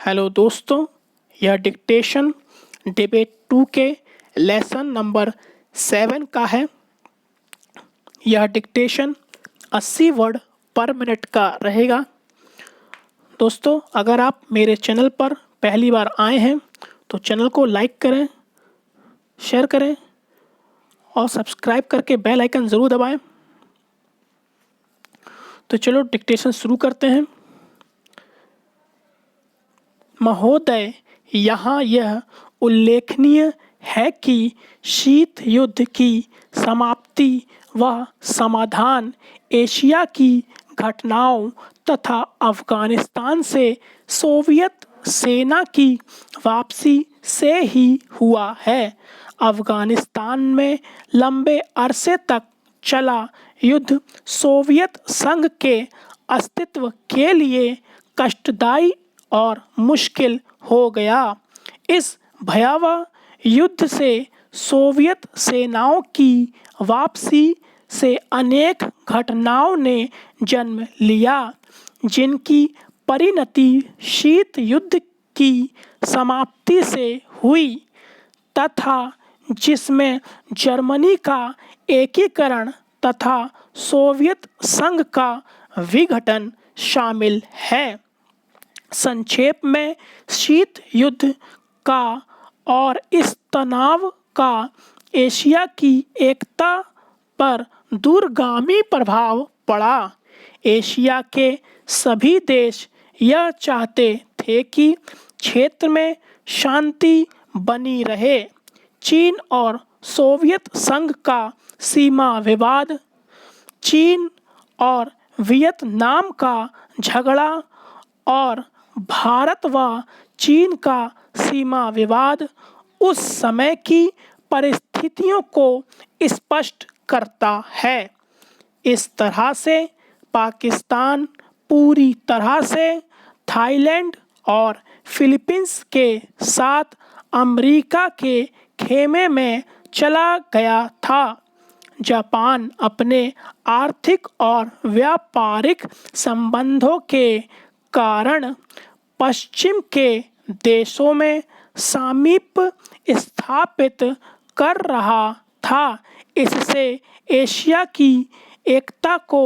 Hello दोस्तों, यह dictation debate 2 के लेसन नंबर 7 का है। यह डिक्टेशन 80 वर्ड पर मिनट का रहेगा। दोस्तों, अगर आप मेरे चैनल पर पहली बार आए हैं तो चैनल को लाइक करें, शेयर करें और सब्सक्राइब करके बेल आइकन ज़रूर दबाएं। तो चलो डिक्टेशन शुरू करते हैं। महोदय, यहाँ यह उल्लेखनीय है कि शीत युद्ध की समाप्ति व समाधान एशिया की घटनाओं तथा अफ़गानिस्तान से सोवियत सेना की वापसी से ही हुआ है। अफ़गानिस्तान में लंबे अरसे तक चला युद्ध सोवियत संघ के अस्तित्व के लिए कष्टदायी और मुश्किल हो गया। इस भयावह युद्ध से सोवियत सेनाओं की वापसी से अनेक घटनाओं ने जन्म लिया, जिनकी परिणति शीत युद्ध की समाप्ति से हुई तथा जिसमें जर्मनी का एकीकरण तथा सोवियत संघ का विघटन शामिल है। संक्षेप में, शीत युद्ध का और इस तनाव का एशिया की एकता पर दूरगामी प्रभाव पड़ा। एशिया के सभी देश यह चाहते थे कि क्षेत्र में शांति बनी रहे। चीन और सोवियत संघ का सीमा विवाद, चीन और वियतनाम का झगड़ा और भारत व चीन का सीमा विवाद उस समय की परिस्थितियों को स्पष्ट करता है। इस तरह से पाकिस्तान पूरी तरह से थाईलैंड और फिलीपींस के साथ अमेरिका के खेमे में चला गया था। जापान अपने आर्थिक और व्यापारिक संबंधों के कारण पश्चिम के देशों में सामीप्य स्थापित कर रहा था। इससे एशिया की एकता को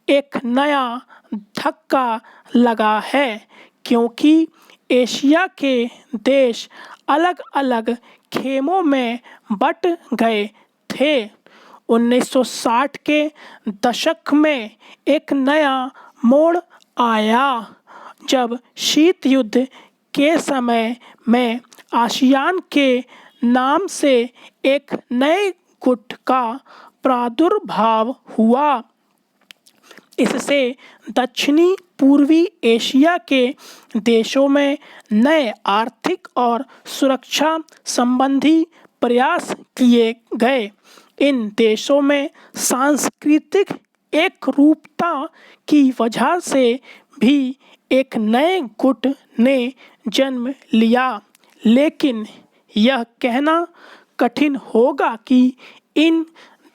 एक नया धक्का लगा है, क्योंकि एशिया के देश अलग अलग खेमों में बट गए थे। 1960 के दशक में एक नया मोड़ आया, जब शीत युद्ध के समय में आसियान के नाम से एक नए गुट का प्रादुर्भाव हुआ। इससे दक्षिणी पूर्वी एशिया के देशों में नए आर्थिक और सुरक्षा संबंधी प्रयास किए गए। इन देशों में सांस्कृतिक एकरूपता की वजह से भी एक नए गुट ने जन्म लिया, लेकिन यह कहना कठिन होगा कि इन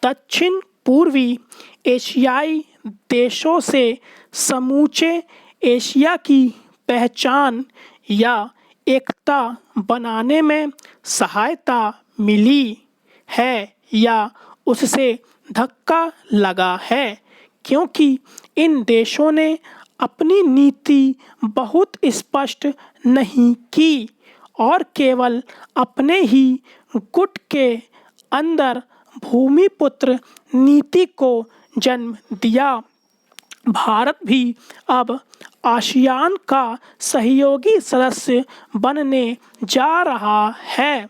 दक्षिण पूर्वी एशियाई देशों से समूचे एशिया की पहचान या एकता बनाने में सहायता मिली है या उससे धक्का लगा है, क्योंकि इन देशों ने अपनी नीति बहुत स्पष्ट नहीं की और केवल अपने ही गुट के अंदर भूमिपुत्र नीति को जन्म दिया। भारत भी अब आसियान का सहयोगी सदस्य बनने जा रहा है।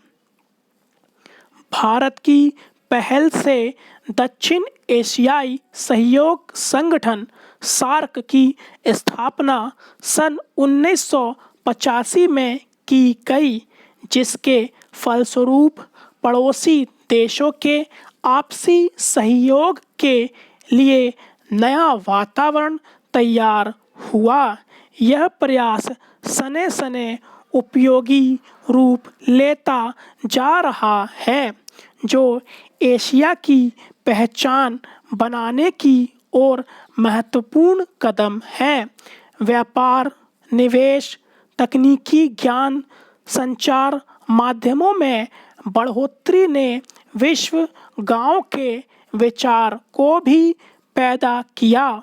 भारत की पहल से दक्षिण एशियाई सहयोग संगठन सार्क की स्थापना सन 1985 में की गई, जिसके फलस्वरूप पड़ोसी देशों के आपसी सहयोग के लिए नया वातावरण तैयार हुआ। यह प्रयास सने सने उपयोगी रूप लेता जा रहा है, जो एशिया की पहचान बनाने की ओर महत्वपूर्ण कदम है। व्यापार, निवेश तकनीकी ज्ञान संचार माध्यमों में बढ़ोतरी ने विश्व गांव के विचार को भी पैदा किया।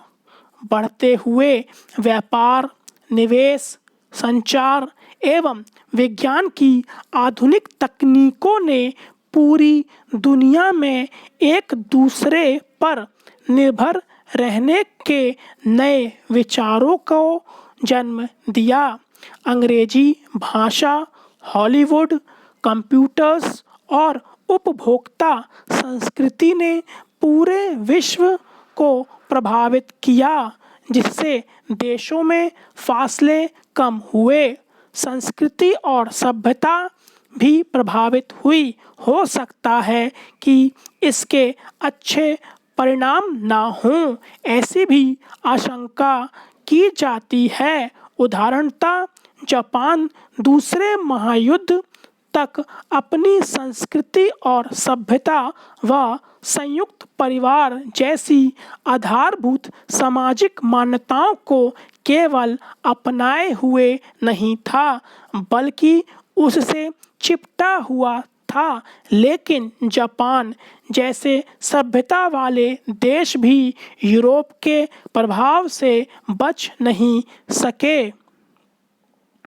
बढ़ते हुए व्यापार, निवेश, संचार एवं विज्ञान की आधुनिक तकनीकों ने पूरी दुनिया में एक दूसरे पर निर्भर रहने के नए विचारों को जन्म दिया। अंग्रेजी भाषा, हॉलीवुड, कंप्यूटर्स और उपभोक्ता संस्कृति ने पूरे विश्व को प्रभावित किया, जिससे देशों में फासले कम हुए, संस्कृति और सभ्यता भी प्रभावित हुई। हो सकता है कि इसके अच्छे परिणाम ना हों, ऐसी भी आशंका की जाती है। उदाहरणतः जापान दूसरे महायुद्ध तक अपनी संस्कृति और सभ्यता व संयुक्त परिवार जैसी आधारभूत सामाजिक मान्यताओं को केवल अपनाए हुए नहीं था, बल्कि उससे चिपटा हुआ था। लेकिन जापान जैसे सभ्यता वाले देश भी यूरोप के प्रभाव से बच नहीं सके।